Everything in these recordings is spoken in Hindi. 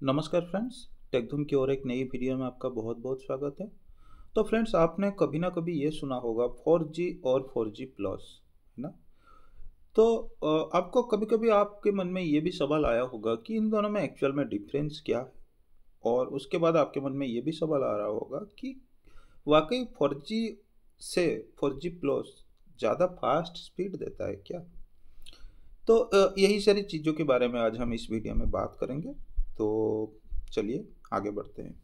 नमस्कार फ्रेंड्स, टेकधूम की और एक नई वीडियो में आपका बहुत बहुत स्वागत है। तो फ्रेंड्स, आपने कभी ना कभी ये सुना होगा 4G और 4G प्लस, है ना। तो आपको कभी कभी आपके मन में ये भी सवाल आया होगा कि इन दोनों में एक्चुअल में डिफरेंस क्या है। और उसके बाद आपके मन में ये भी सवाल आ रहा होगा कि वाकई 4G से 4G प्लस ज़्यादा फास्ट स्पीड देता है क्या। तो यही सारी चीज़ों के बारे में आज हम इस वीडियो में बात करेंगे। तो चलिए आगे बढ़ते हैं।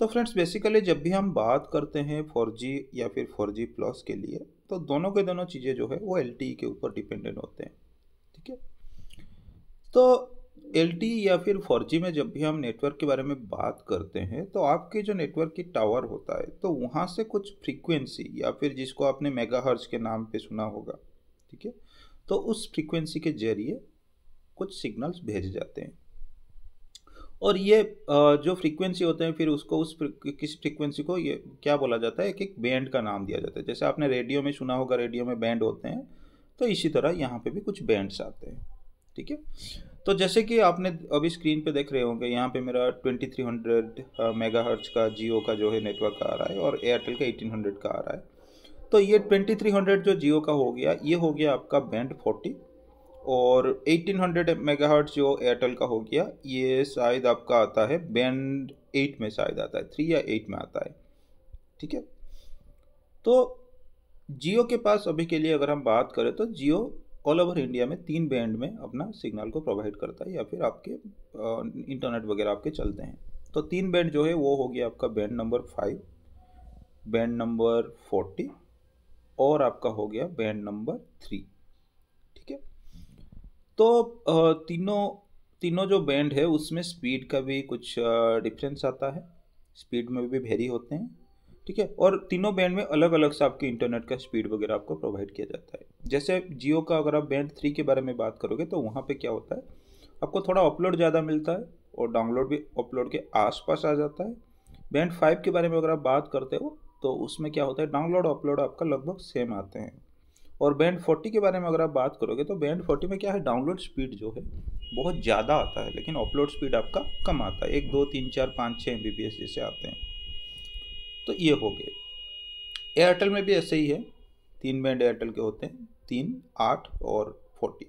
तो फ्रेंड्स, बेसिकली जब भी हम बात करते हैं 4G या फिर 4G प्लस के लिए, तो दोनों के दोनों चीज़ें जो है वो LTE के ऊपर डिपेंडेंट होते हैं। ठीक है। तो LTE या फिर 4G में जब भी हम नेटवर्क के बारे में बात करते हैं, तो आपके जो नेटवर्क की टावर होता है, तो वहाँ से कुछ फ्रीक्वेंसी या फिर जिसको आपने मेगाहर्ट्ज के नाम पे सुना होगा, ठीक है, तो उस फ्रीक्वेंसी के जरिए कुछ सिग्नल्स भेजे जाते हैं। और ये जो फ्रीक्वेंसी होते हैं, फिर उसको किसी फ्रीक्वेंसी को ये क्या बोला जाता है, एक बैंड का नाम दिया जाता है। जैसे आपने रेडियो में सुना होगा, रेडियो में बैंड होते हैं, तो इसी तरह यहाँ पे भी कुछ बैंड्स आते हैं। ठीक है। तो जैसे कि आपने अभी स्क्रीन पे देख रहे होंगे, यहाँ पे मेरा 2300 मेगाहर्ट्ज का जियो का जो है नेटवर्क आ रहा है, और एयरटेल का 1800 का आ रहा है। तो ये 2300 जो जियो का हो गया, ये हो गया आपका बैंड 40। और 1800 मेगाहर्ट्ज जो एयरटेल का हो गया, ये शायद आपका आता है बैंड 8 में, शायद आता है 3 या 8 में आता है। ठीक है। तो जियो के पास अभी के लिए अगर हम बात करें, तो जियो ऑल ओवर इंडिया में 3 बैंड में अपना सिग्नल को प्रोवाइड करता है, या फिर आपके इंटरनेट वगैरह आपके चलते हैं। तो 3 बैंड जो है वो हो गया आपका बैंड नंबर 5, बैंड नंबर 40, और आपका हो गया बैंड नंबर 3। ठीक है। तो तीनों तीनों जो बैंड है उसमें स्पीड का भी कुछ डिफरेंस आता है, स्पीड में भी वेरी होते हैं। ठीक है। और तीनों बैंड में अलग अलग से आपके इंटरनेट का स्पीड वगैरह आपको प्रोवाइड किया जाता है। जैसे जियो का अगर आप बैंड 3 के बारे में बात करोगे, तो वहाँ पे क्या होता है, आपको थोड़ा अपलोड ज़्यादा मिलता है, और डाउनलोड भी अपलोड के आसपास आ जाता है। बैंड 5 के बारे में अगर आप बात करते हो, तो उसमें क्या होता है, डाउनलोड अपलोड आपका लगभग सेम आते हैं। और बैंड 40 के बारे में अगर आप बात करोगे, तो बैंड 40 में क्या है, डाउनलोड स्पीड जो है बहुत ज़्यादा आता है, लेकिन अपलोड स्पीड आपका कम आता है, 1 2 3 4 5 6 MBPS जैसे आते हैं। तो ये हो गए। एयरटेल में भी ऐसे ही है, 3 बैंड एयरटेल के होते हैं, 3 8 और 40।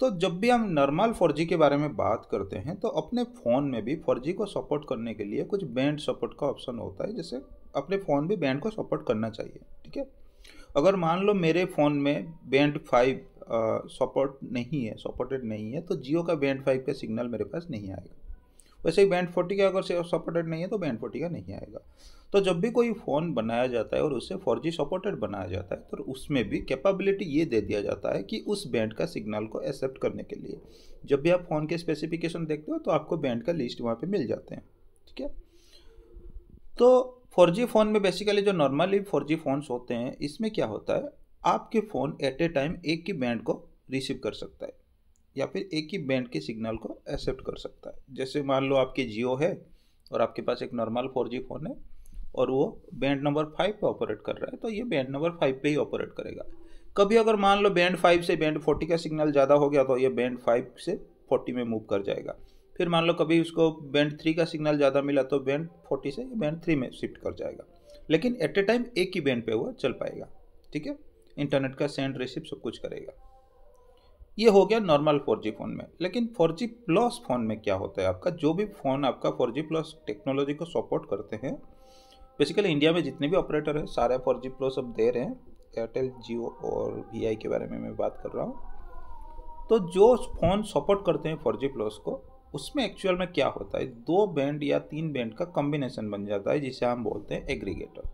तो जब भी हम नॉर्मल 4G के बारे में बात करते हैं, तो अपने फ़ोन में भी 4G को सपोर्ट करने के लिए कुछ बैंड सपोर्ट का ऑप्शन होता है, जैसे अपने फ़ोन भी बैंड को सपोर्ट करना चाहिए। ठीक है। अगर मान लो मेरे फ़ोन में बैंड 5 सपोर्टेड नहीं है, तो जियो का बैंड 5 का सिग्नल मेरे पास नहीं आएगा। वैसे ही बैंड 40 का अगर सपोर्टेड नहीं है, तो बैंड 40 का नहीं आएगा। तो जब भी कोई फ़ोन बनाया जाता है और उससे 4G सपोर्टेड बनाया जाता है, तो उसमें भी कैपेबिलिटी ये दे दिया जाता है कि उस बैंड का सिग्नल को एक्सेप्ट करने के लिए जब भी आप फ़ोन के स्पेसिफिकेशन देखते हो, तो आपको बैंड का लिस्ट वहाँ पे मिल जाते हैं। ठीक है। तो 4G फ़ोन में बेसिकली जो नॉर्मली 4G फ़ोन्स होते हैं, इसमें क्या होता है, आपके फ़ोन एट ए टाइम एक ही बैंड को रिसीव कर सकता है, या फिर एक ही बैंड के सिग्नल को एक्सेप्ट कर सकता है। जैसे मान लो आपके जियो है, और आपके पास एक नॉर्मल 4G फ़ोन है, और वो बैंड नंबर 5 पे ऑपरेट कर रहा है, तो ये बैंड नंबर 5 पे ही ऑपरेट करेगा। कभी अगर मान लो बैंड 5 से बैंड 40 का सिग्नल ज़्यादा हो गया, तो ये बैंड 5 से 40 में मूव कर जाएगा। फिर मान लो कभी उसको बैंड 3 का सिग्नल ज़्यादा मिला, तो बैंड 40 से बैंड 3 में शिफ्ट कर जाएगा। लेकिन एट ए टाइम एक ही बैंड पे वो चल पाएगा। ठीक है। इंटरनेट का सेंड रिसीव सब कुछ करेगा। ये हो गया नॉर्मल 4G फ़ोन में। लेकिन 4G प्लस फ़ोन में क्या होता है, आपका जो भी फ़ोन आपका 4G प्लस टेक्नोलॉजी को सपोर्ट करते हैं, बेसिकली इंडिया में जितने भी ऑपरेटर हैं, सारे 4G प्लस अब दे रहे हैं। एयरटेल, जियो और VI के बारे में मैं बात कर रहा हूँ। तो जो फ़ोन सपोर्ट करते हैं 4G प्लस को, उसमें एक्चुअल में क्या होता है, 2 बैंड या 3 बैंड का कॉम्बिनेशन बन जाता है, जिसे हम बोलते हैं एग्रीगेटर।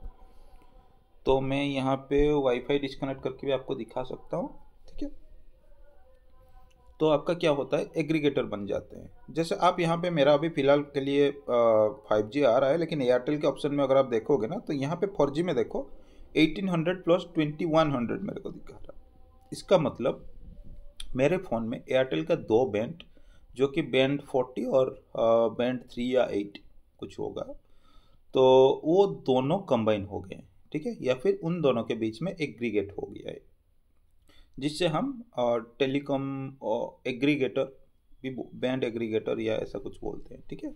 तो मैं यहाँ पे वाईफाई डिस्कनेक्ट करके भी आपको दिखा सकता हूँ। ठीक है। तो आपका क्या होता है, एग्रीगेटर बन जाते हैं। जैसे आप यहाँ पे, मेरा अभी फ़िलहाल के लिए 5G आ रहा है, लेकिन एयरटेल के ऑप्शन में अगर आप देखोगे ना, तो यहाँ पे 4G में देखो 1800 प्लस 2100 मेरे को दिखा रहा है। इसका मतलब मेरे फ़ोन में एयरटेल का 2 बैंड, जो कि बैंड 40 और बैंड 3 या 8 कुछ होगा, तो वो दोनों कंबाइन हो गए हैं। ठीक है। या फिर उन दोनों के बीच में एग्रीगेट हो गया है, जिससे हम टेलीकॉम एग्रीगेटर भी बैंड एग्रीगेटर या ऐसा कुछ बोलते हैं, ठीक है।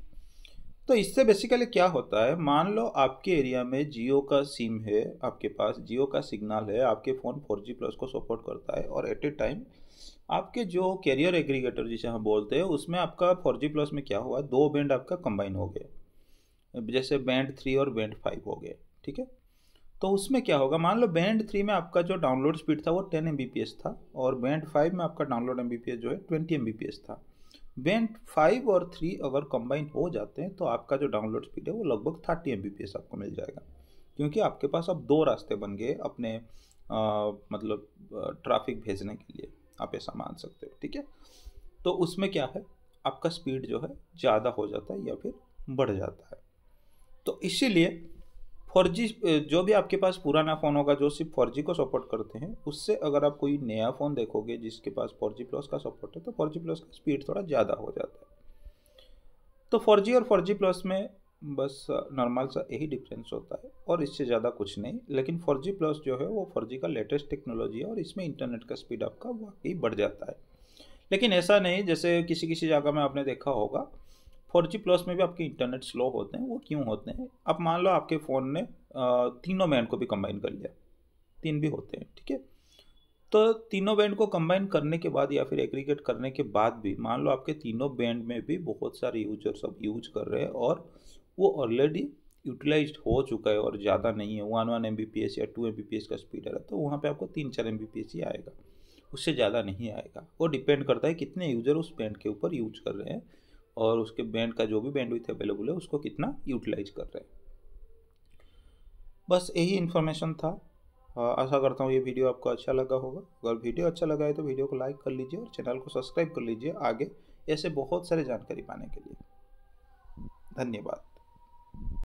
तो इससे बेसिकली क्या होता है, मान लो आपके एरिया में जियो का सिम है, आपके पास जियो का सिग्नल है, आपके फ़ोन 4G प्लस को सपोर्ट करता है, और एट ए टाइम आपके जो कैरियर एग्रीगेटर जिसे हम बोलते हैं उसमें आपका 4G प्लस में क्या हुआ, दो बैंड आपका कंबाइन हो गए, जैसे बैंड 3 और बैंड 5 हो गए, ठीक है। तो उसमें क्या होगा, मान लो बैंड 3 में आपका जो डाउनलोड स्पीड था वो 10 Mbps था, और बैंड 5 में आपका डाउनलोड Mbps जो है 20 Mbps था। बैंड 5 और 3 अगर कंबाइन हो जाते हैं तो आपका जो डाउनलोड स्पीड है वो लगभग 30 Mbps आपको मिल जाएगा, क्योंकि आपके पास अब दो रास्ते बन गए अपने मतलब ट्रैफिक भेजने के लिए, आप ऐसा मान सकते हो, ठीक है। तो उसमें क्या है, आपका स्पीड जो है ज़्यादा हो जाता है या फिर बढ़ जाता है। तो इसीलिए 4G जो भी आपके पास पुराना फ़ोन होगा जो सिर्फ 4G को सपोर्ट करते हैं, उससे अगर आप कोई नया फ़ोन देखोगे जिसके पास 4G प्लस का सपोर्ट है, तो 4G प्लस का स्पीड थोड़ा ज़्यादा हो जाता है। तो 4G और 4G प्लस में बस नॉर्मल सा यही डिफरेंस होता है, और इससे ज़्यादा कुछ नहीं। लेकिन 4G प्लस जो है वो 4G का लेटेस्ट टेक्नोलॉजी है, और इसमें इंटरनेट का स्पीड आपका वाकई बढ़ जाता है। लेकिन ऐसा नहीं, जैसे किसी किसी जगह में आपने देखा होगा 4G प्लस में भी आपके इंटरनेट स्लो होते हैं। वो क्यों होते हैं, अब मान लो आपके फ़ोन ने तीनों बैंड को भी कंबाइन कर लिया, तीन भी होते हैं, ठीक है। तो तीनों बैंड को कंबाइन करने के बाद या फिर एग्रीगेट करने के बाद भी मान लो आपके तीनों बैंड में भी बहुत सारे यूजर्स अब यूज कर रहे हैं, और वो ऑलरेडी यूटिलाइज्ड हो चुका है और ज़्यादा नहीं है, 1 Mbps या 2 Mbps का स्पीड आ रहा है, तो वहाँ पे आपको 3-4 Mbps ही आएगा, उससे ज़्यादा नहीं आएगा। वो डिपेंड करता है कितने यूज़र उस बैंड के ऊपर यूज कर रहे हैं, और उसके बैंड का जो भी बैंडविड्थ अवेलेबल है उसको कितना यूटिलाइज कर रहे हैं। बस यही इन्फॉर्मेशन था। आशा करता हूँ ये वीडियो आपको अच्छा लगा होगा। अगर वीडियो अच्छा लगा है तो वीडियो को लाइक कर लीजिए और चैनल को सब्सक्राइब कर लीजिए आगे ऐसे बहुत सारे जानकारी पाने के लिए। धन्यवाद।